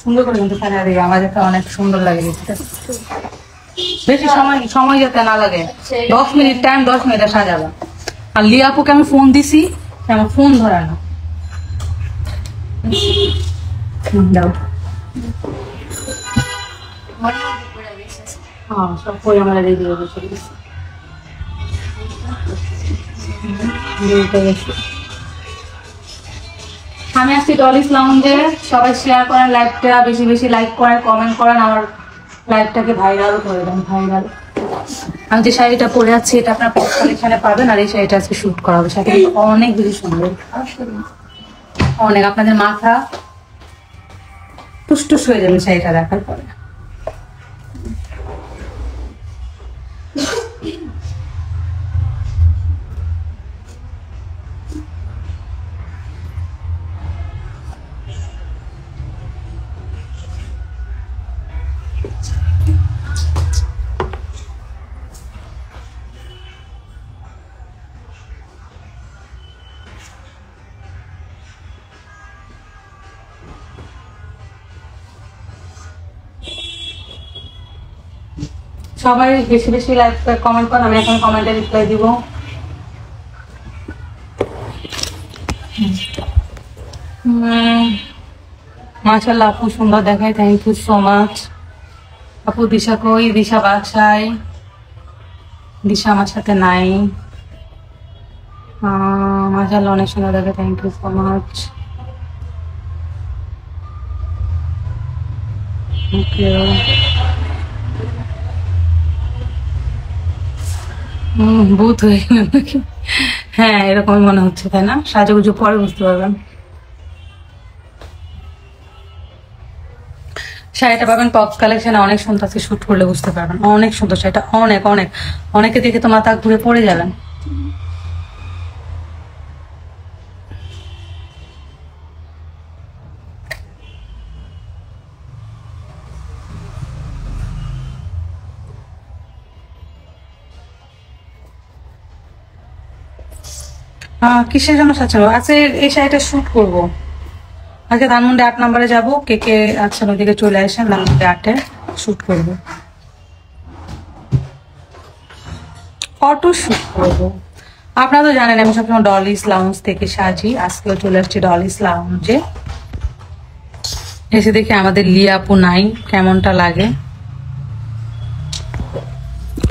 সুন্দর করে কিন্তু সাজা দিবে, আমার যাতে অনেক সুন্দর লাগে দেখতে। বেশি সময় যাতে না লাগে, 10 মিনিট টাইম, 10 মিনিটে সাজাবো। আর লিয়াপুকে আমি ফোন দিছি, আমার ফোন ধরে না। দাও হ্যাঁ, সব করে আমার রেডি হয়ে বসে গেছি। আমি আজকে ডলিস লাউঞ্জে, সবাই শেয়ার করেন লাইভটা, বেশি বেশি লাইক করেন, কমেন্ট করেন, আমার লাইভটাকে ভাইরাল করে দেন, ভাইরাল। আমি যে শাড়িটা পরে আছি এটা আপনার কালেকশনে পাবেন, আর এই শাড়িটা আজকে শুট করা হবে, শাড়িটা অনেক বেশি সুন্দর, অনেক। আপনাদের মাথা টুসটুস হয়ে যাবে শাড়িটা দেখার পরে। সবাই বেশি বেশি লাইক কমেন্ট করেন, আমি এখন কমেন্টে রিপ্লাই দিব। মাশাআল্লাহ আপু সুন্দর দেখায়, থ্যাংক ইউ সো মাচ আপু। দিশা কই? দিশা বাসায়, দিশা আমার সাথে নাই। মাশাআল্লাহ অনেক সুন্দর দেখায়, থ্যাংক ইউ সো মাচ। ওকে, ভূত হয়ে গেল নাকি? হ্যাঁ এরকমই মনে হচ্ছে, তাই না? সাজুগুজু পরে বুঝতে পারবেন। শাড়িটা পাবেন পপস কালেকশনে, অনেক সুন্দর আছে, শুট করলে বুঝতে পারবেন, অনেক সুন্দর শাড়িটা, অনেক অনেক। অনেকে দেখে তো মাথা ঘুরে পড়ে যাবেন। কিসের জন্য সাজানো আছে? এই শাড়িটা শুট করবো আজকে ধানমন্ডি 8 নম্বরে যাবো, কে কে আচ্ছা ওদিকে চলে আসেন, ধানমন্ডি 8-এ শুট করবো, ফটো শুট করবো। আপনারা তো জানেন আমি সবসময় ডলিস লাউঞ্জ থেকে সাজি, আজকেও চলে আসছি ডলিস লাউঞ্জে। এসে দেখি আমাদের লিয়াপু নাই, কেমনটা লাগে।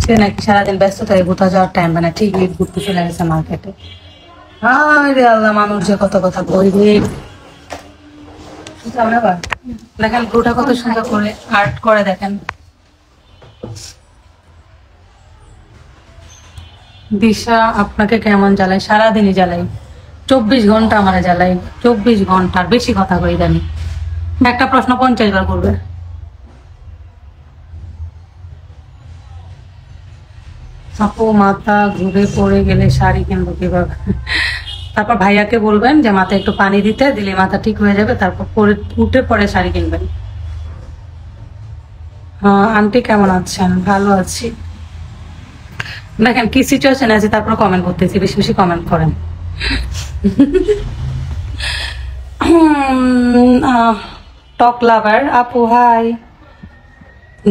সে নাকি সারাদিন ব্যস্ত থাকে, কোথাও যাওয়ার টাইম পায় না, ঠিক ঈদ ঘুরতে চলে গেছে মার্কেটে। আরে আল্লাহ, মানুষ যে কত কথা বলবে। দেখেন ব্রুটা কত সুন্দর করে আর্ট করে, দেখেন। দিশা আপনাকে কেমন জ্বালাই? সারাদিনই জ্বালাই, 24 ঘন্টা আমার জ্বালাই, 24 ঘন্টার বেশি কথা কই জানি। একটা প্রশ্ন 50 বার করবে। আপু মাথা ঘুরে পড়ে গেলে শাড়ি কিনবো কিভাবে? তারপর ভাইয়াকে বলবেন যে মাথায় একটু পানি দিতে, দিলে মাথা ঠিক হয়ে যাবে, তারপর উঠে পরে শাড়ি কিনবেন। আন্টি কেমন আছেন? ভালো আছি। দেখেন কি সিচুয়েশন আছে, তারপর কমেন্ট করতেছি, বেশি বেশি কমেন্ট করেন। টক লাভার আপু হাই।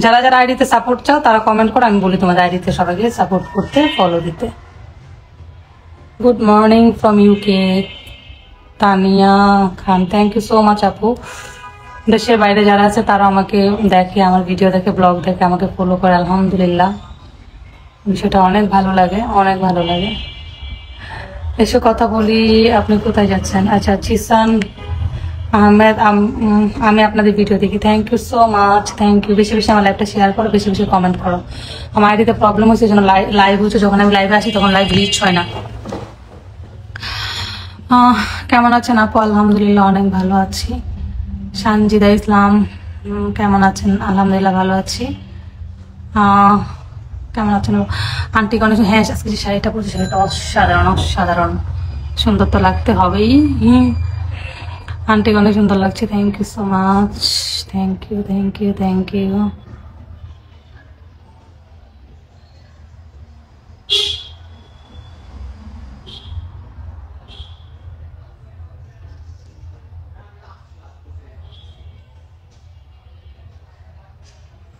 যারা যারা আইডিতে সাপোর্ট চাও তারা কমেন্ট করো, আমি বলি তোমাদের আইডিতে সবাইকে সাপোর্ট করতে, ফলো দিতে। Good morning from UK, Tania Khan, thank you so much আপু। দেশের বাইরে যারা আছে তারা আমাকে দেখে, আমার ভিডিও দেখে, ব্লগ দেখে, আমাকে ফলো করে, আলহামদুলিল্লাহ বিষয়টা অনেক ভালো লাগে, অনেক ভালো লাগে। এসে কথা বলি। আপনি কোথায় যাচ্ছেন? আচ্ছা, চিসান আহমেদ, আমি আপনাদের ভিডিও দেখি, thank you so much, thank you. বেশি বেশি আমার লাইভটা শেয়ার করো, বেশি বেশি কমেন্ট করো। আমার আইডিতে প্রবলেম হচ্ছে, যেন লাইভ হচ্ছে, যখন আমি লাইভে আসি তখন লাইভ রিচ হয় না। কেমন আছেন আপু? আলহামদুলিল্লাহ অনেক ভালো আছি। সানজিদা ইসলাম কেমন আছেন? আলহামদুলিল্লাহ ভালো আছি। কেমন আছেন আন্টি? গণেশ, হ্যাঁ আজকে যে শাড়িটা পরছি শাড়িটা অসাধারণ, অসাধারণ সুন্দর তো লাগতে হবেই। আন্টি অনেক সুন্দর লাগছে, thank you so much, thank you, thank you, thank you.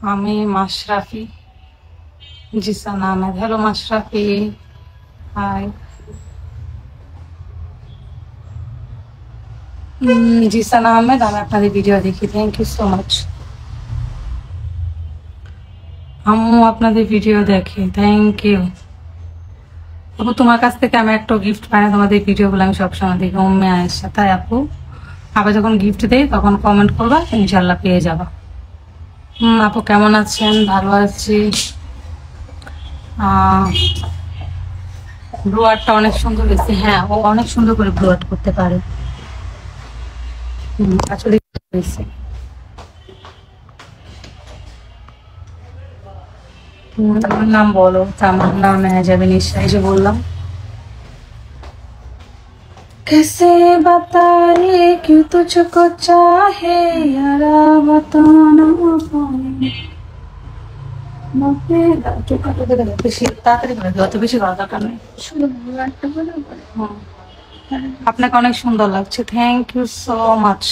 আমি মাশরাফি জিসান আহমেদ। Hello Mashrafi, hi. জিসান আহমেদ, আমি আপনাদের ভিডিও দেখি, থ্যাংক ইউ সো মাচ। আম্মু আপনাদের ভিডিও দেখে, থ্যাংক ইউ। আপু তোমার কাছ থেকে আমি একটা গিফট পাই না, তোমাদের ভিডিওগুলো আমি সবসময় দেখি, উম্মে আয়েশা। তাই আপু, আবার যখন গিফট দেই তখন কমেন্ট করবা, ইনশাল্লাহ পেয়ে যাবা। আপু কেমন আছেন? ভালো আছি। ব্রুয়ারটা অনেক সুন্দর হয়েছে। হ্যাঁ, ও অনেক সুন্দর করে ব্রুয়ার করতে পারে। আসলে হয়েছে। আমার নাম বলো। আমার নাম মেহজাবিন নিশা, এই যে বললাম। कैसे बताए क्यों तुझको चाहे यारा बताना पाए। বেশি তাড়াতাড়ি করে দিও, অত বেশি করা দরকার নেই। আপনাকে অনেক সুন্দর লাগছে, থ্যাংক ইউ সো মাচ।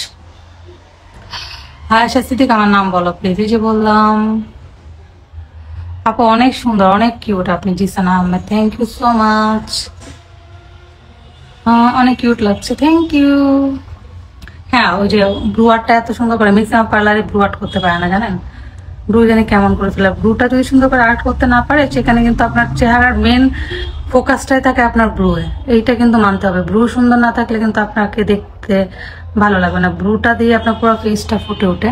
হ্যাঁ শাস্তিক, আমার নাম বলো প্লিজ। এই যে বললাম। আপু অনেক সুন্দর, অনেক কিউট আপনি, Jisan Ahmed, thank you so much. অনেক কিউট লাগছে, থ্যাংক ইউ। হ্যাঁ, ওই যে ব্রুয়ারটা এত সুন্দর করে ম্যাক্সিমাম পার্লারে ব্রুয়ার করতে পারে না, জানেন? ব্রু জানি কেমন করে ফেলে। ব্রুটা যদি সুন্দর করে আর্ট করতে না পারে, সেখানে কিন্তু আপনার চেহারার মেন ফোকাসটাই থাকে আপনার ব্রুয়ে। এইটা কিন্তু মানতে হবে। ব্রু সুন্দর না থাকলে কিন্তু আপনাকে দেখতে ভালো লাগবে না। ব্রুটা দিয়ে আপনার পুরো ফেসটা ফুটে ওঠে।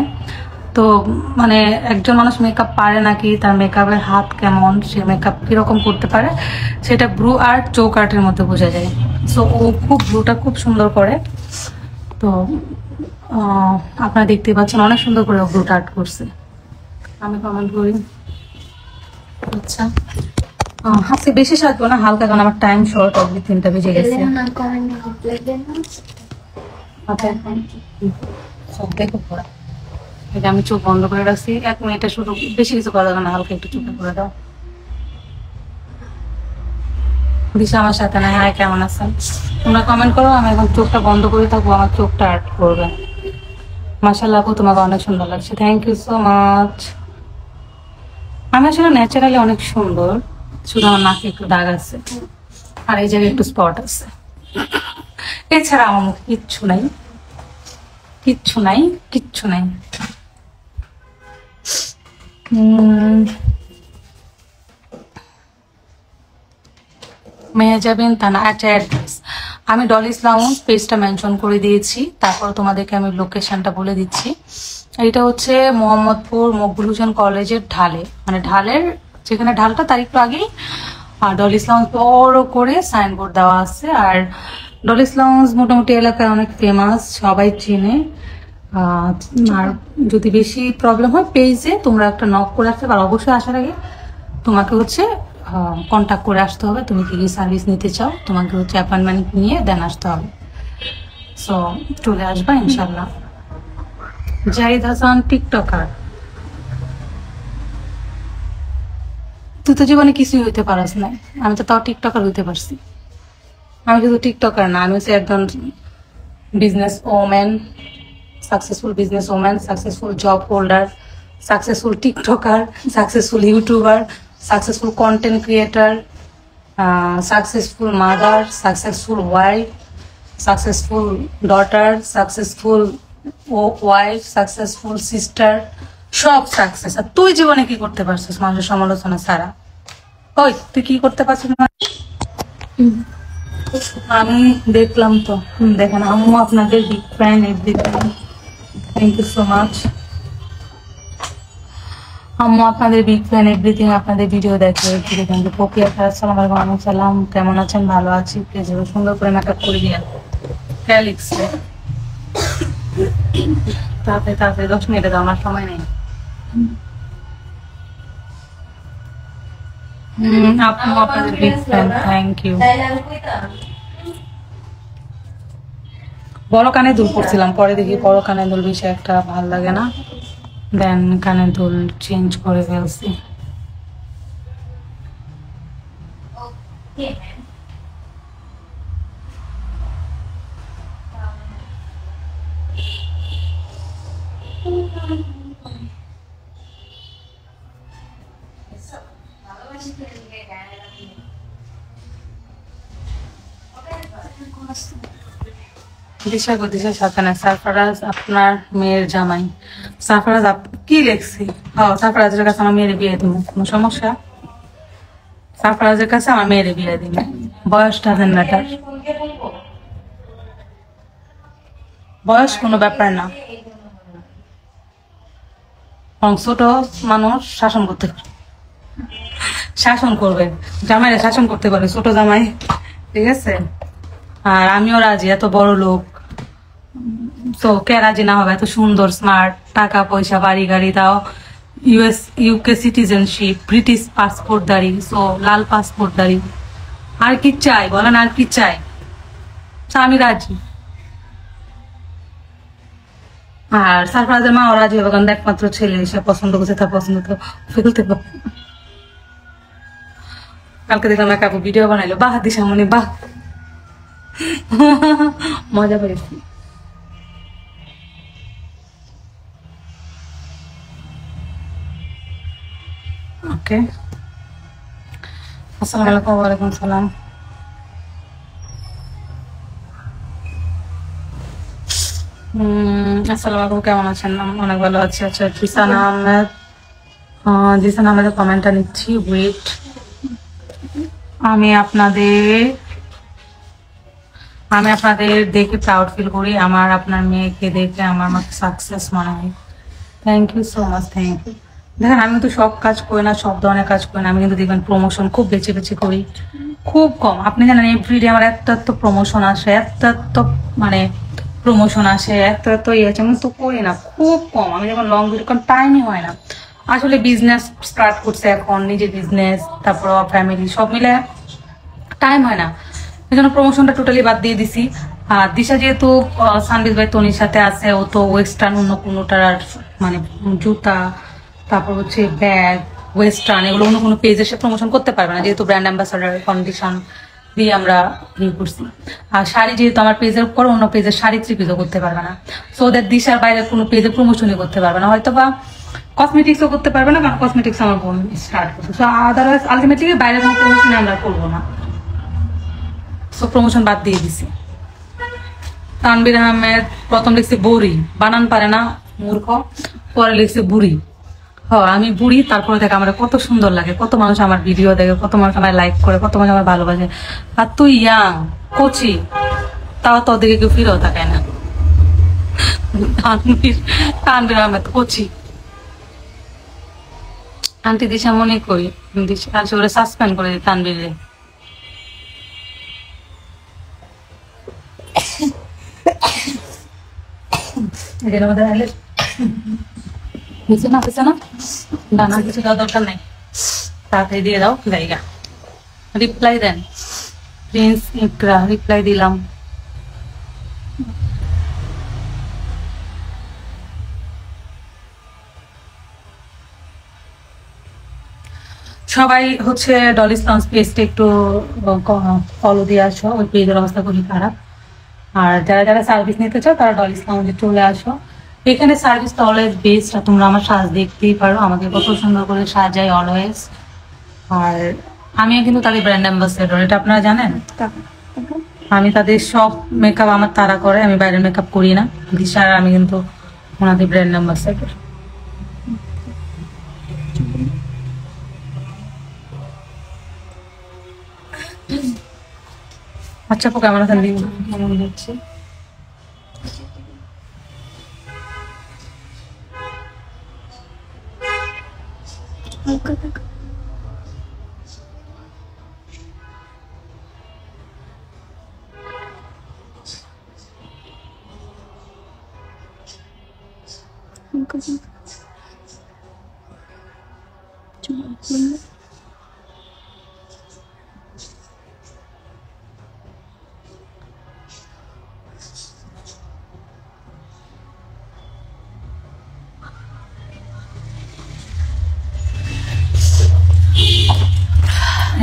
তো মানে একজন মানুষ মেকআপ পারে নাকি, তার মেকআপের হাত কেমন, সে মেকআপ কিরকম করতে পারে, সেটা ব্রু আর্ট, চোখ আর্টের মধ্যে বোঝা যায়। সো ও খুব ব্রুটা খুব সুন্দর করে। তো আপনারা দেখতে পাচ্ছেন অনেক সুন্দর করে ও ব্রুটা আর্ট করছে। আমি কমেন্ট করি। আচ্ছা, হাতে বেশি সাজবো না, হালকা, কারণ আমার টাইম শর্ট, অবধি 3টা বেজে গেছে। সব দেখো পড়া। এটা আমি চোখ বন্ধ করে রাখছি 1 মিনিটে, শুধু বেশি কিছু করা যাবে না, হালকা একটু চোখে করে দাও। দিশা আমার সাথে না। হাই, কেমন আছেন? তোমরা কমেন্ট করো, আমি এখন চোখটা বন্ধ করে থাকবো, আমার চোখটা আর্ট করবে। মাশাআল্লাহ আপু, তোমাকে অনেক সুন্দর লাগছে, থ্যাংক ইউ সো মাচ। আমি আসলে ন্যাচারালি অনেক সুন্দর, শুধু আমার নাকে একটু দাগ আছে আর এই জায়গায় একটু স্পট আছে। এছাড়া আমার মুখে কিচ্ছু নাই, কিচ্ছু নাই, কিচ্ছু নাই। মেহজাবিন তানা, আচ্ছা অ্যাড্রেস আমি ডলিস লাউঞ্জ পেজটা মেনশন করে দিয়েছি। তারপর তোমাদেরকে আমি লোকেশনটা বলে দিচ্ছি। এটা হচ্ছে মোহাম্মদপুর মকবুল হোসেন কলেজের ঢালে, মানে ঢালের যেখানে ঢালটা তার একটু আগেই ডলিস লাউঞ্জ বড় করে সাইনবোর্ড দেওয়া আছে। আর ডলিস লাউঞ্জ মোটামুটি এলাকায় অনেক ফেমাস, সবাই চেনে। আর যদি বেশি প্রবলেম হয়, পেজে তোমরা একটা নক করে আসতে পারো। অবশ্যই আসার আগে তোমাকে হচ্ছে কন্ট্যাক্ট করে আসতে হবে, তুমি কি কি সার্ভিস নিতে চাও, তোমাকে হচ্ছে অ্যাপয়েন্টমেন্ট নিয়ে দেন আসতে হবে। সো চলে আসবা ইনশাল্লাহ। জাহিদ হাসান টিকটকার, তুই তো জীবনে কিছুই হইতে পারস না, আমি তো তাও টিকটকার হইতে পারছি। আমি শুধু টিকটকার না, আমি হচ্ছে একজন business woman, successful business woman, successful job holder, successful TikToker, successful YouTuber, successful content creator, successful mother, successful wife, successful daughter, successful wife, successful sister, সব সাকসেস। আর তুই জীবনে কি করতে পারছিস মানুষের সমালোচনা ছাড়া? ওই তুই কি করতে পারছিস? আমি দেখলাম তো। দেখেন, আম্মু আপনাদের big fan, everything, thank you so much. আম্মু আপনাদের বিগ ফ্যান, এভরিথিং, আপনাদের ভিডিও দেখে থ্যাংক ইউ। পপিয়া আসসালামু আলাইকুম। ওয়ালাইকুম সালাম, কেমন আছেন? ভালো আছি। প্লিজ সুন্দর করে মেকআপ করে দিয়ে ক্যালিক্স তাড়াতাড়ি তাড়াতাড়ি 10 মিনিটে দাও, আমার সময় নেই। আপু আপনাদের বিগ ফ্যান, থ্যাংক ইউ। বড় কানে দুল পড়ছিলাম, পরে দেখি বড় কানে দুল বেশি একটা ভাল লাগে না, দেন কানে দুল চেঞ্জ করে ফেলছি। দিশা গো, দিশার সাথে না, সারফরাজ আপনার মেয়ের জামাই। সারফরাজ কি লেখছি? সারফরাজের কাছে আমার মেয়ের বিয়ে দিব, কোনো সমস্যা? সারফরাজের কাছে আমার মেয়ের বিয়ে দিব, বয়স ডাজেন্ট ম্যাটার, বয়স কোনো ব্যাপার না। ছোট মানুষ শাসন করতে পারে, শাসন করবে, জামাইরা শাসন করতে পারে, ছোট জামাই, ঠিক আছে? আর আমিও রাজি, এত বড় লোক তো কে রাজি না হবে? এত সুন্দর, স্মার্ট, টাকা পয়সা, বাড়ি গাড়ি, দাও ইউকে সিটিজেনশিপ, ব্রিটিশ পাসপোর্ট দাঁড়ি, সো লাল পাসপোর্ট দাঁড়ি, আর কি চাই বলেন? আর কি চাই? আমি রাজি। আর সারফরাজের মাও রাজি হবে, কারণ একমাত্র ছেলে, সে পছন্দ করছে, তার পছন্দ তো ফেলতে পারবে। কালকে দেখলাম এক আপু ভিডিও বানাইলো, বাহ দিশামণি বাহ, মজা পেয়েছি। ওকে, আসসালামু আলাইকুম। ওয়ালাইকুম সালাম। আসসালামু আলাইকুম, কেমন আছেন? অনেক ভালো আছি। আচ্ছা, জিসান আহমেদ, জিসান আহমেদের কমেন্টটা নিচ্ছি, ওয়েট। আমি আপনাদের দেখে প্রাউড ফিল করি, আমার আপনার মেয়েকে দেখে আমার মতো সাকসেস মনে হয়। Thank you so much, thank you. দেখেন, আমি কিন্তু সব কাজ করি না, সব ধরনের কাজ করি না, আমি কিন্তু দেখবেন প্রমোশন খুব বেছে বেছে করি, খুব কম। আপনি জানেন এভরিডে আমার এত প্রমোশন আসে, এত মানে প্রমোশন আসে, এত ইয়ে আছে, আমি তো করি না, খুব কম। আমি যখন লং ভিডিও, কারণ টাইমই হয় না আসলে। বিজনেস স্টার্ট করছে এখন, নিজের বিজনেস, তারপর ফ্যামিলি, সব মিলে টাইম হয় না, এই জন্য প্রমোশনটা টোটালি বাদ দিয়ে দিছি। আর দিশা যেহেতু সানবিজ ভাই তনির সাথে আছে, ও তো ওয়েস্টার্ন অন্য কোনোটার মানে জুতা, তারপর হচ্ছে ব্যাগ, ওয়েস্টার্ন, এগুলো অন্য কোনো পেজে সে প্রমোশন করতে পারবে না, যেহেতু ব্র্যান্ড অ্যাম্বাসাডার কন্ডিশন দিয়ে আমরা ইয়ে করছি। আর শাড়ি যেহেতু আমার পেজের উপর, অন্য পেজের শাড়ি 3 পিসও করতে পারবে না, সো দ্যাট দিশার বাইরে কোনো পেজে প্রমোশনই করতে পারবে না, হয়তো বা কসমেটিক্সও করতে পারবে না, কারণ কসমেটিক্স আমার বোন স্টার্ট করছে। সো আদারওয়াইজ আলটিমেটলি বাইরে কোনো প্রমোশনে আমরা করবো না, সো প্রমোশন বাদ দিয়ে দিছি। তানবির আহমেদ প্রথম লিখছে বুড়ি, বানান পারে না মূর্খ, পরে লিখছে বুড়ি। আমি বুড়ি, তারপরে দেখ আমার কত সুন্দর লাগে, কত মানুষ আমার ভিডিও দেখে, কত মানুষ আমার লাইক করে, কত মানুষ আমার ভালোবাসে। আর তুই ইয়াং, কচি, তাও তোর দিকে কেউ ফিরেও তাকায় না। তানবির আহমেদ কচি, আন্টি দিশা মনে করি দিশা ওরা সাসপেন্ড করে দিই তানবিরে। না কিছু দেওয়ার দরকার নাই, তাড়াতাড়ি দিয়ে দাও জায়গা। রিপ্লাই দেন প্রিন্স ইকরা, রিপ্লাই দিলাম। সবাই হচ্ছে ডলিস লঞ্চ পেজটা একটু ফলো দিয়ে আসো, ওই পেজের অবস্থা খুবই খারাপ। আর যারা যারা সার্ভিস নিতে চাও তারা ডলিস লঞ্চে চলে আসো, এখানে সার্ভিসটা অলওয়েজ বেস্ট। আর তোমরা আমার সাজ দেখতেই পারো, আমাকে কত সুন্দর করে সাজাই অলওয়েজ। আর আমিও কিন্তু তাদের ব্র্যান্ড অ্যাম্বাসেডর, এটা আপনারা জানেন। আমি তাদের সব মেকআপ আমার তারা করে, আমি বাইরের মেকআপ করি না। দিশার আমি কিন্তু ওনাদের ব্র্যান্ড অ্যাম্বাসেডর। আচ্ছা আপু কেমন আছেন? কেমন যাচ্ছে?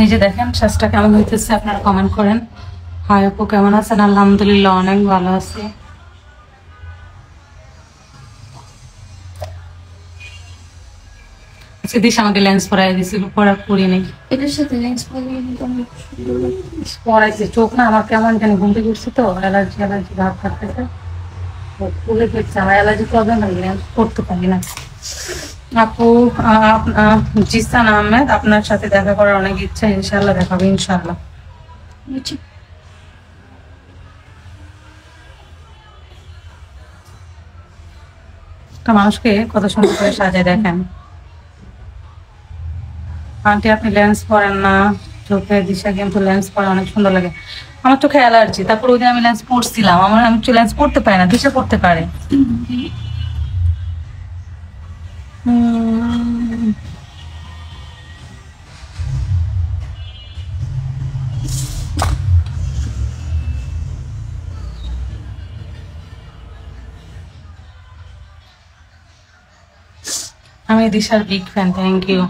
এই যে দেখেন শ্বাসটা কেমন হইতেছে, আপনারা কমেন্ট করেন। হাই আপু কেমন আছেন? আলহামদুলিল্লাহ অনেক ভালো আছি। দিশা আমাকে লেন্স পরাই দিছিল, পরা পরি নেই। এটার সাথে লেন্স পরিয়ে কিন্তু অনেক সুন্দর লাগছে। পরাইছে, চোখ না আমার কেমন জানি ঘুমতে করছে তো, অ্যালার্জি অ্যালার্জি ভাব থাকতেছে, খুলে ফেলছে। আমার অ্যালার্জি প্রবলেম হয়ে লেন্স পড়তে পারি না। আপু জিসান আহমেদ, আপনার সাথে দেখা করার অনেক ইচ্ছা, ইনশাল্লাহ দেখা হবে ইনশাল্লাহ। বুঝছি। একটা মানুষকে কত সুন্দর করে সাজায় দেখেন। আন্টি আপনি লেন্স পরেন না চোখে, দিশা কিন্তু লেন্স পরে অনেক সুন্দর লাগে। আমার চোখে অ্যালার্জি, তারপর ওই দিন আমি লেন্স পরছিলাম, আমি লেন্স পরতে পারি না, দিশা পড়তে পারে। আমি দিশার বিগ ফ্যান, থ্যাংক ইউ।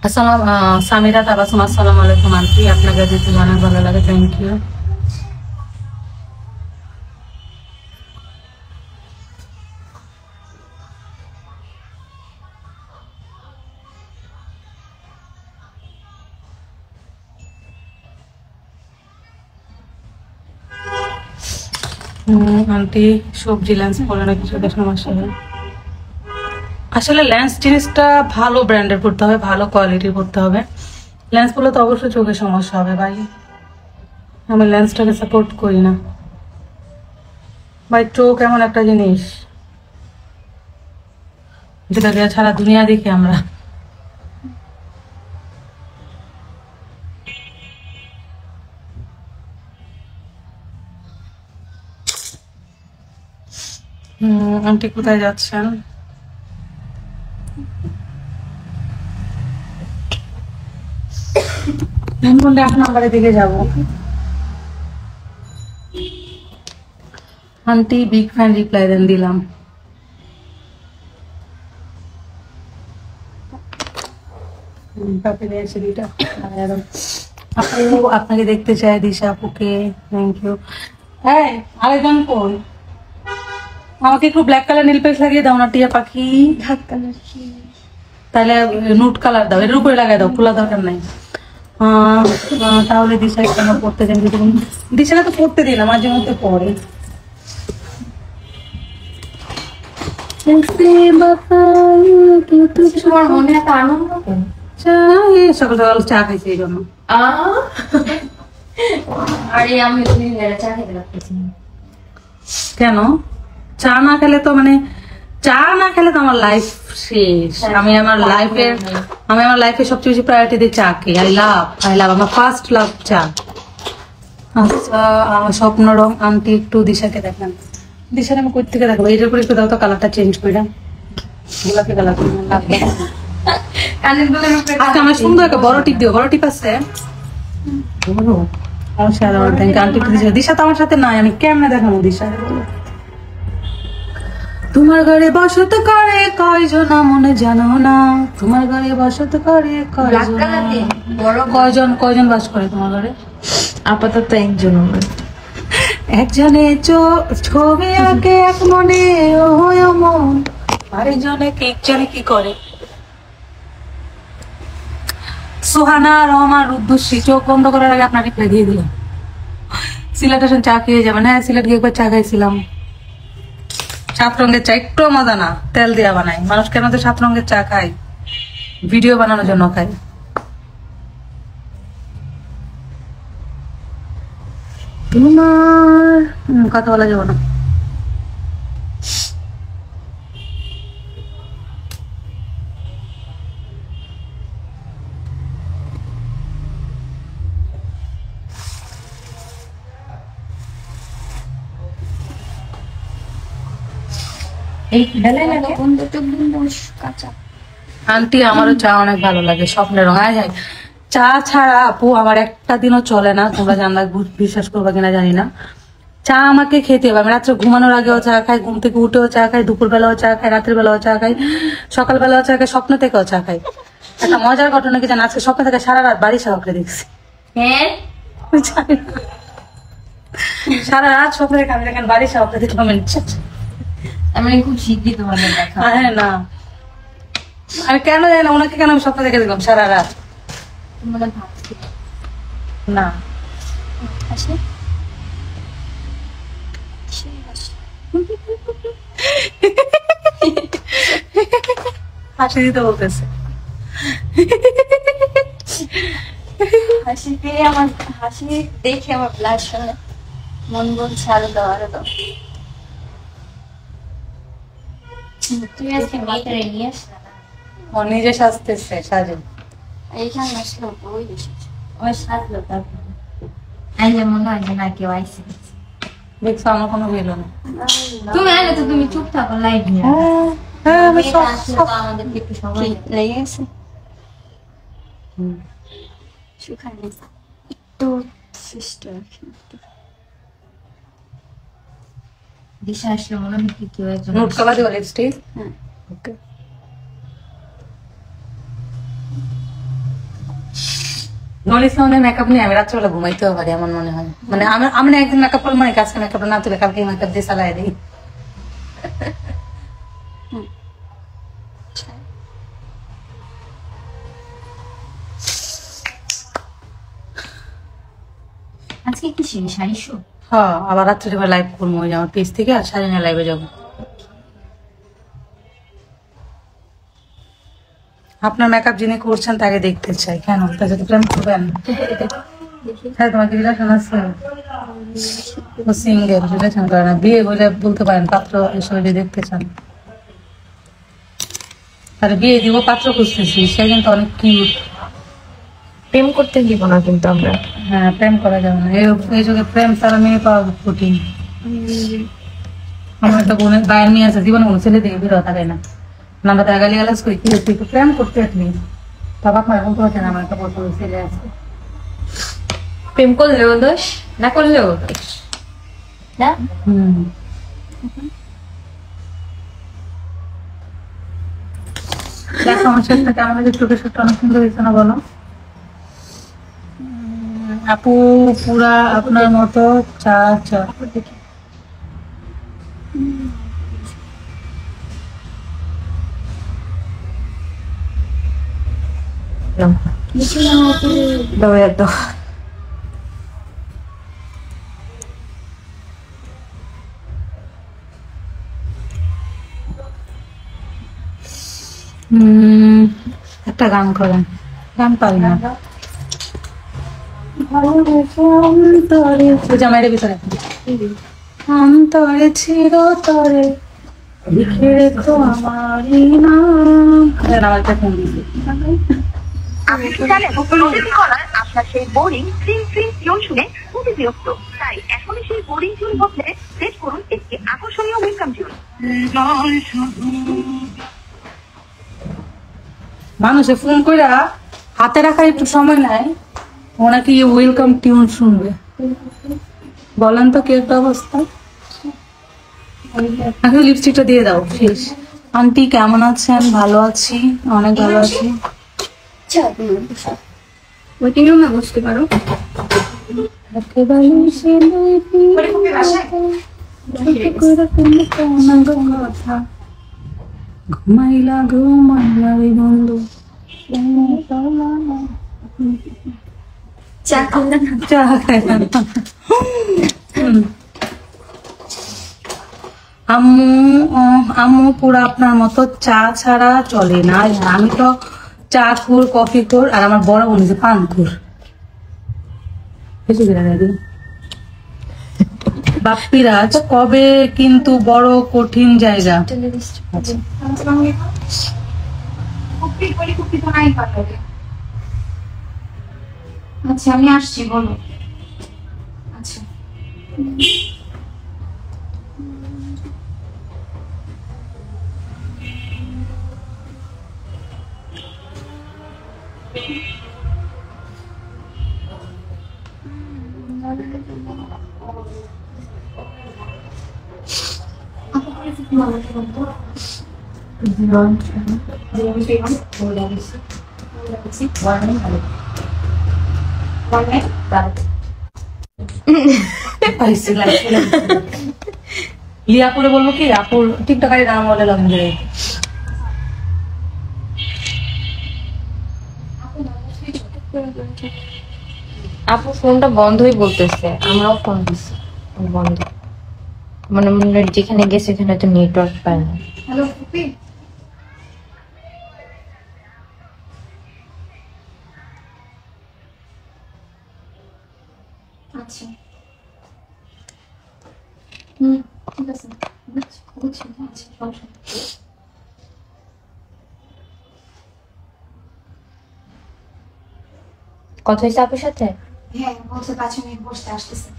আসসালাম সামিরা তাবাসুম, আসসালামু আলাইকুম আন্টি, আপনাকে দিতে অনেক ভালো লাগে, থ্যাংক ইউ। আন্টি সবজি লেন্স পরে না কিছু সমস্যা হয়? আসলে লেন্স জিনিসটা ভালো ব্র্যান্ডের পড়তে হবে, ভালো কোয়ালিটির পড়তে হবে। লেন্স পরলে তো অবশ্যই চোখে সমস্যা হবে ভাই, আমি লেন্সটাকে সাপোর্ট করি না ভাই। চোখ এমন একটা জিনিস যেটা দিয়ে সারা দুনিয়া দেখি আমরা। আন্টি কোথায় যাচ্ছেন? আপনার বাড়ির দিকে যাবো। আন্টি বিগ ফ্যান রিপ্লাই দেন, দিলাম। আপু আপনাকে দেখতে চাই, দিশা আপুকে, থ্যাংক ইউ। হ্যাঁ আরেকজন কোন, আমাকে একটু ব্ল্যাক কালার নীল পেন্ট লাগিয়ে দাও না টিয়া পাখি। ব্ল্যাক কালার কি? তাহলে নুট কালার দাও, এর উপরে লাগাই দাও, খোলা দরকার নাই। তাহলে দিশা কেন পড়তে দেন? দিশা তো পড়তে দিই না, মাঝে মধ্যে পড়ে। তোমার মনে এত আনন্দ কেন? সকাল সকাল চা খাইছি এই জন্য। আরে আমি চা খেতে লাগতেছি। কেন? চা না খেলে তো মানে, চা না খেলে তো আমার লাইফ শেষ। আমি আমার লাইফে সবচেয়ে বেশি প্রায়োরিটি দিই চাকে। আই লাভ আমার ফার্স্ট লাভ চা। আচ্ছা আমার স্বপ্ন রং আন্টি একটু দিশাকে দেখান। দিশার আমি কই থেকে দেখবো? এইটার উপরে একটু দাও তো, কালারটা চেঞ্জ করে দাও, গোলাপি কালার লাগবে। আজকে আমার সুন্দর একটা বড় টিপ দিও, বড় টিপ আছে দিশা তো আমার সাথে নাই, আমি কেমনে দেখাবো দিশা? তোমার ঘরে বসত করে কয়জন মনে জানো না, তোমার ঘরে বসত করে কয়জন বাস করে তোমার ঘরে? আপাতত একজন। একজনে ছবি আঁকে এক মনে, ও মন আরেকজনে কি করে? সুহানা রহমান রুদ্দুষী, চোখ বন্ধ করার আগে আপনাকে রিপ্লাই দিয়ে দিলাম। সিলেট আসেন চা খেয়ে যাবেন। হ্যাঁ সিলেট গিয়ে একবার চা খাইছিলাম, 7 রঙের চা, একটু মজা না, তেল দিয়া বানাই। মানুষ কেন তো 7 রঙের চা খায়? ভিডিও বানানোর জন্য খায়। তোমার কথা বলা যাবে না। আন্টি আমারও চা অনেক ভালো লাগে, স্বপ্নের রং। আয় চা ছাড়া আপু আমার একটা দিনও চলে না, তোমরা জানলা বিশ্বাস করবা কিনা জানি না। চা আমাকে খেতে হবে। আমি রাত্রে ঘুমানোর আগেও চা খাই, ঘুম থেকে উঠেও চা খাই, দুপুর বেলাও চা খাই, রাতের বেলাও চা খাই, সকাল বেলাও চা খাই, স্বপ্ন থেকেও চা খাই। একটা মজার ঘটনা কি জানো, আজকে সকাল থেকে সারা রাত বাড়ি সহকারে দেখছি। হ্যাঁ আমি জানি না। সারা রাত স্বপ্ন দেখে আমি দেখেন বাড়ি সহকারে দেখলাম। আমি খুব শীঘ্রই তোমাদের দেখা হ্যাঁ না, আমি কেন জানি না ওনাকে কেন আমি স্বপ্ন দেখে দেখলাম সারা রাত। তোমরা ভাবছি না আসলে হাসি দিতে বলতেছে। হাসি পেয়ে আমার হাসি দেখে আমার ব্লাড শুনে মন বলছে আরো দাও আরো দাও। তুই আজকে মেয়েটারে নিয়ে আসলে না, ও নিজে সাজতেছে, সাজে। এইখানে আসলো ওই এসেছে, ওই সাজলো তারপর এই যে মনে হয় যে না কেউ আইসে। দেখছো আমার কোনো ভুল না। তুমি আলে তো তুমি চুপ থাকো লাইট নিয়ে। হ্যাঁ আমি মেয়েটা আসলে তো আমাদেরকে একটু সময় লেগে গেছে। শুকায় নি একটু সিস্টার দিশা আসলে মনে হয় কি কেউ একজন নোট কালা দিও লিপস্টিক। হ্যাঁ ওকে। নলিস আমাদের মেকআপ নিয়ে আমি রাত্রেবেলা ঘুমাইতেও পারি এমন মনে হয়। মানে আমি না একদিন মেকআপ করলাম, মানে আজকে মেকআপটা না তুলে কালকে মেকআপ দিয়ে চালাই দিই। আজকে কি শাড়ি শো? হ্যাঁ, আবার রাত্রে লাইভ করবো ওই যে আমার পেজ থেকে, আর সাড়ে 9 লাইভে যাবো। আপনার মেকআপ যিনি করছেন তাকে দেখতে চাই। কেন তার সাথে প্রেম করবেন? হ্যাঁ, তোমাকে রিলেশন আছে? ও সিঙ্গেল, রিলেশন করে না, বিয়ে বলে বলতে পারেন, পাত্র এসে যদি দেখতে চান। তাহলে বিয়ে দিব, পাত্র খুঁজতেছি, সে কিন্তু অনেক কিউট। প্রেম করতে দিব না কিন্তু আমরা। হ্যাঁ, প্রেম করা যাবে না এই যুগে, প্রেম ছাড়া মেয়ে পাওয়া কঠিন। আমার একটা বোনের বাইরে নিয়ে আছে, জীবনে কোনো ছেলে দেখে বিরহ থাকে না। আমরা তার গালি গালাজ করি, কি হচ্ছে একটু প্রেম করতে আসলি বাবা মা এখন বলতে না আমার একটা পছন্দ ছেলে আছে। প্রেম করলেও দোষ, না করলেও দোষ না। দেখো আমার শেষটা কেমন হয়েছে, চোখের শেষটা অনেক সুন্দর হয়েছে না বলো? আপু পুরা আপনার মতো চা চা। দাও একদম। একটা গান করেন। গান পারি না। জামাইয়ের ভিতরে অন্তরে ছিল তরে লিখে রেখো আমারই নাম। আমার একটা ফোন দিয়েছে। আপনি কি জানেন প্রতিদিন গলার আপনার সেই বোরিং ক্রিম ক্রিম টিউন শুনে খুবই বিরক্ত, তাই এখনই সেই বোরিং টিউন বদলে সেট করুন একটি আকর্ষণীয় ওয়েলকাম টিউন। মানুষে ফোন করে হাতে রাখার একটু সময় নাই, ওনাকে ওয়েলকাম টিউন শুনবে। বলেন তো কি একটা অবস্থা। এখন লিপস্টিকটা দিয়ে দাও শেষ। আন্টি কেমন আছেন? ভালো আছি, অনেক ভালো আছি। ওয়েটিং রুমে বসতে পারো। ঘুমাইলা ঘুমাইলা বন্ধু চা খাওয়া না। চা খাই না। আম্মু আম্মু পুরো আপনার মতো চা ছাড়া চলে না। আমি তো চা খুর, কফি খুর, আর আমার বড় বোন যে পান খুর। বাপ্পিরাজ কবে কিন্তু বড় কঠিন জায়গা। আচ্ছা আমি আসছি, বলো। আচ্ছা লিয়া করে বলবো কি আপুর টিকটকারি নাম বলে লগইন করে আপু ফোনটা বন্ধই বলতেছে, আমরাও ফোন দিচ্ছি বন্ধ, মানে মনে হয় যেখানে গেছে সেখানে তো নেটওয়ার্ক পায় না। হ্যালো ফুপি, আচ্ছা ঠিক আছে, বুঝছি আচ্ছা সমস্যা নেই। কথা হয়েছে আপুর সাথে? হ্যাঁ বলছে 5 মিনিট বসতে আসতেছে।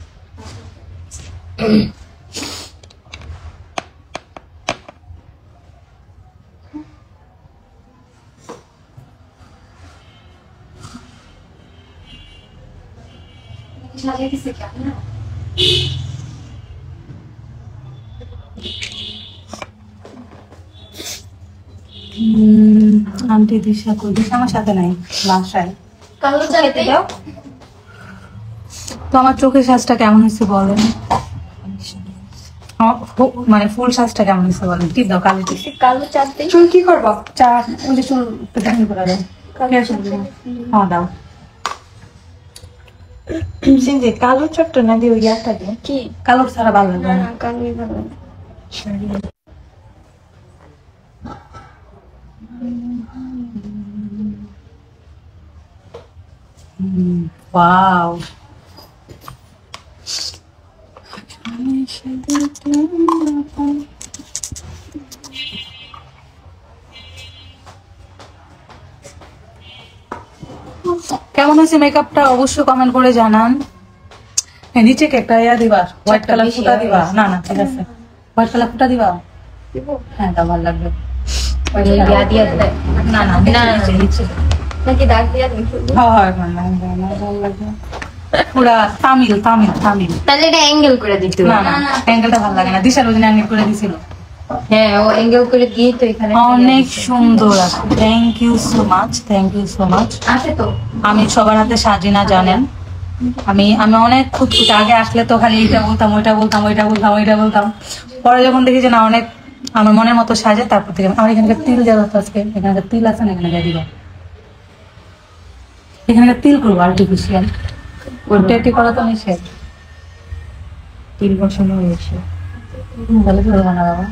সাজাইতেছে কি আপনি না? আন্টি দিশা কই? দিশা আমার সাথে নাই, বাসায়। কালো চাইতে দাও। তো আমার চোখের সাজটা কেমন হয়েছে বলেন? মানে ফুল সাজটা কেমন হয়েছে বলেন? টিপ দাও কালো টিপ। কালো চাইতে চুল কি করবো? চা ওই যে চুল পেটানি করে দাও। হ্যাঁ দাও। সিনজি কালো চট্ট না দিয়ে ওই ইয়াটা দিয়ে কি কালোর ছাড়া ভালো লাগবে না। কালোই ভালো। ওয়াও, কেমন হয়েছে মেকআপটা অবশ্যই কমেন্ট করে জানান। নিচে কি একটা ইয়া দিবা, হোয়াইট কালার ফুটা দিবা? না না ঠিক আছে, হোয়াইট কালার ফুটা দিবা। হ্যাঁ তা ভালো লাগবে। ইয়া দিয়া দেয় না না না, নিচে নিচে নাকি দাগ দিয়া দিন শুধু? হয় ভালো লাগবে। পুরা তামিল তামিল তামিল। তাহলে এটা অ্যাঙ্গেল করে দিতে না হবে। না অ্যাঙ্গেলটা ভালো লাগে না, দিশার ওই অ্যাঙ্গেল করে দিছিল। হ্যাঁ ও অ্যাঙ্গেল করে দিয়ে তো এখানে অনেক সুন্দর আছে। Thank you so much, thank you so much. আছে তো আমি সবার হাতে সাজি না জানেন, আমি আমি অনেক খুঁতখুঁতে। আগে আসলে তো খালি এইটা বলতাম ওইটা বলতাম ওইটা বলতাম ওইটা বলতাম, পরে যখন দেখি যে না অনেক আমার মনের মতো সাজে, তারপর থেকে আমার এখানকার তিল দেওয়া তো আজকে এখানকার তিল আছে না, এখানে দিয়ে দিবা। এখানকার তিল করবো আর্টিফিশিয়াল, টেটি করা তো নিষেধ। তিল বসানো হয়েছে। তাহলে করবো না বাবা।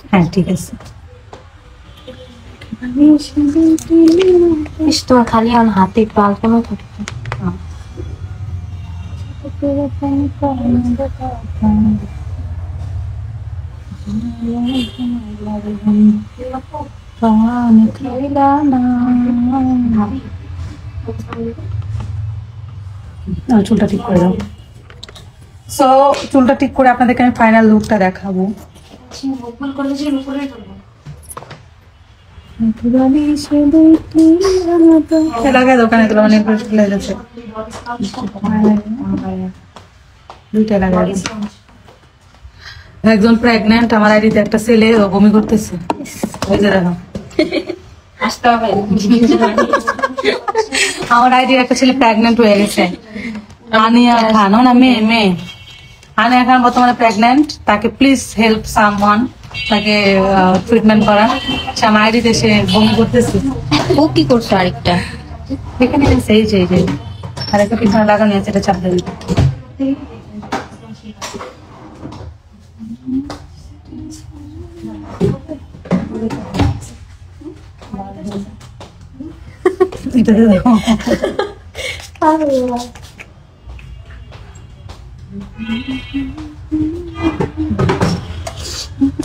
হ্যাঁ ঠিক আছে। ইস তোমার খালি আমার হাতে একটু আলপনা থাকে। চুলটা ঠিক করে দাও। সো চুলটা ঠিক করে আপনাদেরকে আমি ফাইনাল লুকটা দেখাবো। ভুল করলে যে উপরে করবো। এলাকায় দোকানে তো অনেক খুলে গেছে, দুইটা লাগাই। একজন প্রেগন্যান্ট, আমার আইডিতে একটা ছেলে ও বমি করতেছে, ওই যে দেখো। আসতে হবে। আমার আইডির একটা ছেলে প্রেগন্যান্ট হয়ে গেছে, আনিয়া খান। না মেয়ে মেয়ে আনিয়া খান বর্তমানে প্রেগন্যান্ট। তাকে প্লিজ হেল্প সামওয়ান, তাকে ট্রিটমেন্ট করা। সে আমার আইডিতে সে বমি করতেছে। ও কি করছো আরেকটা? এখানে সেই যে আর একটা পিছনে লাগানো আছে, এটা চাপ দেবে। এটা দেখো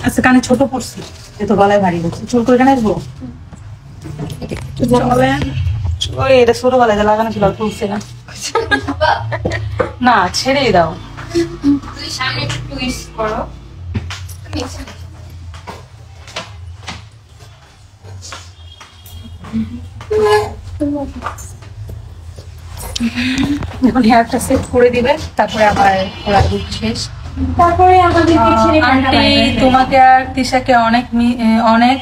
আচ্ছা, কানে ছোট পড়ছি, এ তো গলায় ভারী হচ্ছে। চুল করে এখানে আসবো, এটা ছোটবেলায় লাগানো ছিল, তুলছে না। না ছেড়েই দাও। তুই সামনে একটু টুইস্ট করো। এখন হেয়ারটা সেট করে দিবে, তারপরে আমার ওরা লুক শেষ। তারপরে আমাদের পিছনে আন্টি তোমাকে আর তিশাকে অনেক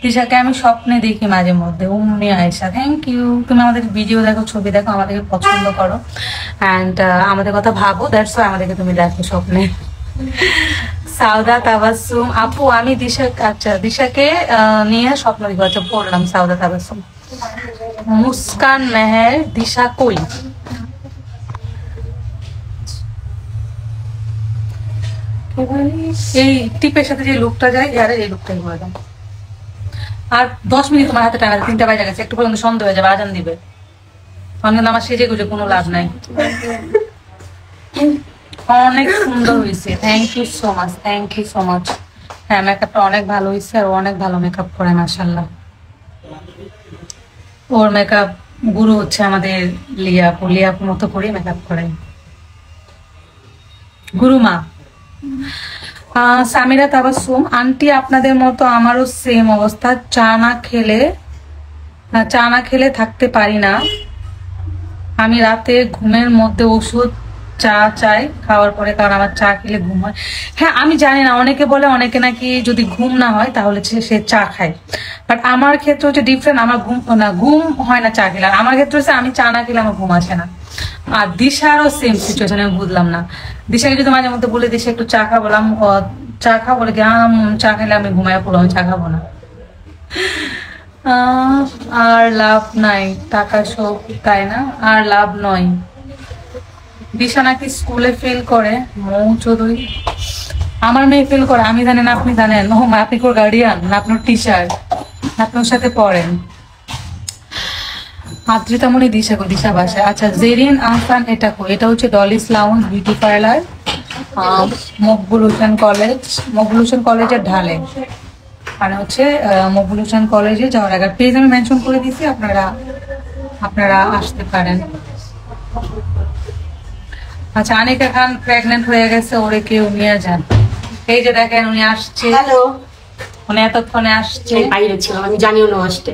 তিশাকে আমি স্বপ্নে দেখি মাঝে মধ্যে। উম্মি আয়েশা, থ্যাংক ইউ। তুমি আমাদের ভিডিও দেখো, ছবি দেখো, আমাদেরকে পছন্দ করো অ্যান্ড আমাদের কথা ভাবো, দ্যাটস ওয়াই আমাদেরকে তুমি দেখো স্বপ্নে। সাউদা তাবাসসুম আপু, আমি দিশাকে নিয়ে স্বপ্ন দেখি। আচ্ছা পড়লাম। সাউদা তাবাসসুম। মুস্কান মেহের, দিশা কই? এই টিপের সাথে যে লুকটা যায়, ইয়ারে এই লুকটাই করে দাও। আর 10 মিনিট তোমার হাতে টানা, 3টা বাজে গেছে, একটু পর্যন্ত সন্ধ্যা হয়ে যাবে, আজান দিবে। তখন আমার সেজে গুজে কোনো লাভ নাই। অনেক সুন্দর হয়েছে, thank you so much, thank you so much. হ্যাঁ, মেকআপটা অনেক ভালো হয়েছে, আর অনেক ভালো মেকআপ করে মাশাআল্লাহ। ওর মেকআপ গুরু হচ্ছে আমাদের লিয়াপুর মতো করে মেকআপ করে গুরুমা। সামিরা তাবাসসুম, আন্টি আপনাদের মতো আমারও সেম অবস্থা। চা না খেলে থাকতে পারি না। আমি রাতে ঘুমের মধ্যে ওষুধ চা চাই খাওয়ার পরে, কারণ আমার চা খেলে ঘুম হয়। হ্যাঁ, আমি জানি না, অনেকে বলে অনেকে নাকি যদি ঘুম না হয় তাহলে সে চা খায়, বাট আমার ক্ষেত্রে হচ্ছে ডিফারেন্ট। আমার ঘুম হয় না চা খেলে। আমার ক্ষেত্রে হচ্ছে আমি চা না খেলে আমার ঘুম আসে না। আর দিশারও সেম সিচুয়েশন, আমি বুঝলাম না। দিশাকে যদি মাঝে মধ্যে বলে দিশা একটু চা খা, বললাম চা খা, বলে কি চা খেলে আমি ঘুমায় পড়বো, আমি চা খাবো না। আর লাভ নাই, টাকা সব, তাই না? আর লাভ নয়। দিশা নাকি স্কুলে ফেল করে। মৌ চৌধুরী, আমার মেয়ে ফেল করে, আমি জানি না, আপনি জানেন? ও মা, আপনি কোর গার্ডিয়ান না আপনার টিচার, আপনি ওর সাথে পড়েন। আদ্রিতামণি, দিশা বাসায়। আচ্ছা, জেরিন আহসান, এটা হচ্ছে Dolly's lounge beauty parlour, Maqbul Hossain কলেজের ঢালে, মানে হচ্ছে মকবুল হোসেন কলেজে যাওয়ার আগে। পেজ আমি মেনশন করে দিয়েছি, আপনারা আসতে পারেন। আচ্ছা, আনিকা খান প্রেগনেন্ট হয়ে গেছে, ওরে কেউ নিয়ে যান। এই যে দেখেন উনি আসছে। হ্যালো, উনি এতক্ষণে আসছে। বাইরে ছিলাম, আমি জানিও না আসতে।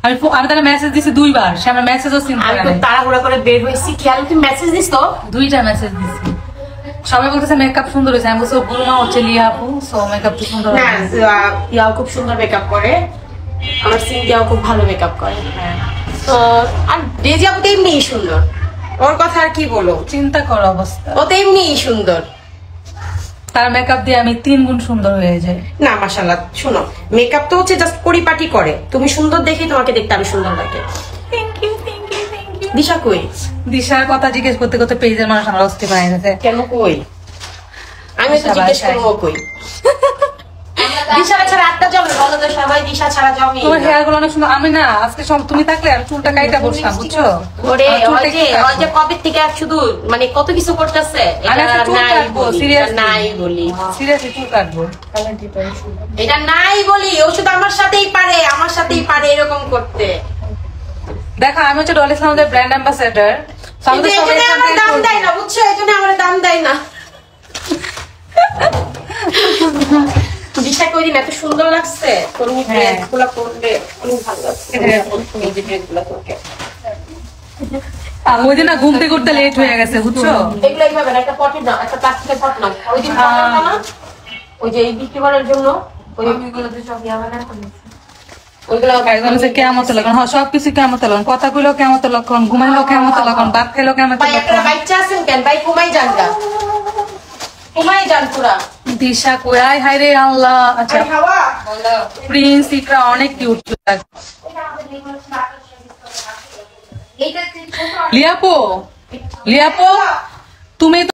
আমি তাহলে মেসেজ দিছি 2 বার, সে আমার মেসেজও সিন আমি করে তো নাই। তাড়াহুড়া করে বের হয়েছি, খেয়াল তুমি মেসেজ দিস তো? 2টা মেসেজ দিছি। সবাই বলতেছে মেকআপ সুন্দর হয়েছে, আমি বলছি গুরুমা হচ্ছে লিয়া আপু, সো মেকআপ তো সুন্দর না, হয়েছে। ইয়াও খুব সুন্দর মেকআপ করে, আমার সিনদিয়াও খুব ভালো মেকআপ করে। হ্যাঁ, তো আর ডেজি আপু তো এমনিই সুন্দর, ওর কথা আর কি বলো, চিন্তা করো অবস্থা। ও তো এমনিই সুন্দর। তার মেকআপ দিয়ে আমি 3 গুণ সুন্দর হয়ে যাই। না মাশাআল্লাহ, শোনো, মেকআপ তো হচ্ছে জাস্ট পরিপাটি করে, তুমি সুন্দর দেখে তোমাকে দেখতে আমি সুন্দর লাগে। Thank you. দিশা কই? দিশার কথা জিজ্ঞেস করতে করতে পেজের মানুষ আমার অস্থির বানিয়ে গেছে। কেন কই? আমি তো জিজ্ঞেস করবো কই। দিশা ছাড়া আটটা জমে, বলো তো সবাই দিশা ছাড়া জমে। তোমার হেয়ার গুলো অনেক সুন্দর। আমি না আজকে তুমি থাকলে আমি চুলটা কাইটা বসলাম, বুঝছো? ওরে আমার চুলটা ওই যে কবে থেকে শুধু মানে কত কিছু করতেছে, আমি এটা আজকে চুল নাই কাটবো, বলি, seriously। এটা নাই বলি, সিরিয়াসলি চুল কাটবো। এটা নাই বলি। ও শুধু আমার সাথেই পারে এরকম করতে। দেখো, আমি হচ্ছে ডলিস লাউঞ্জের ব্র্যান্ড অ্যাম্বাসেডর। কিন্তু এজন্য আমার দাম দেয় না, বুঝছো? এজন্য আমার দাম দেয় না। দিশা কই দিন এত সুন্দর লাগছে, তোর ড্রেসগুলো পরলে অনেক ভালো লাগছে। এই যে ড্রেসগুলো তোকে ওই দিন না ঘুমতে করতে লেট হয়ে গেছে, বুঝছো? এগুলো এইভাবে না, একটা পটে দাও, একটা প্লাস্টিকের পট নাও। ওই দিন না, ওই যে এই বিক্রি করার জন্য ওইগুলোতে সব ইয়াবানা করেছে। ওইগুলো একদম যে কেয়ামতের লক্ষণ। হ্যাঁ, সবকিছু কেয়ামতের লক্ষণ। কথা কইলো কেয়ামতের লক্ষণ, ঘুমাইলো কেয়ামতের লক্ষণ, ভাত খাইলো কেয়ামতের ভাই একটা লক্ষণ। বাচ্চা আছেন কেন ভাই? ঘুমাই যান গা, ঘুমাই যান পুরা। দিশা কই? আয় হায় রে আল্লাহ। আচ্ছা, হাওয়া প্রিন্স ইকরা অনেক কিউট লাগে। লিয়াপো তুমি তো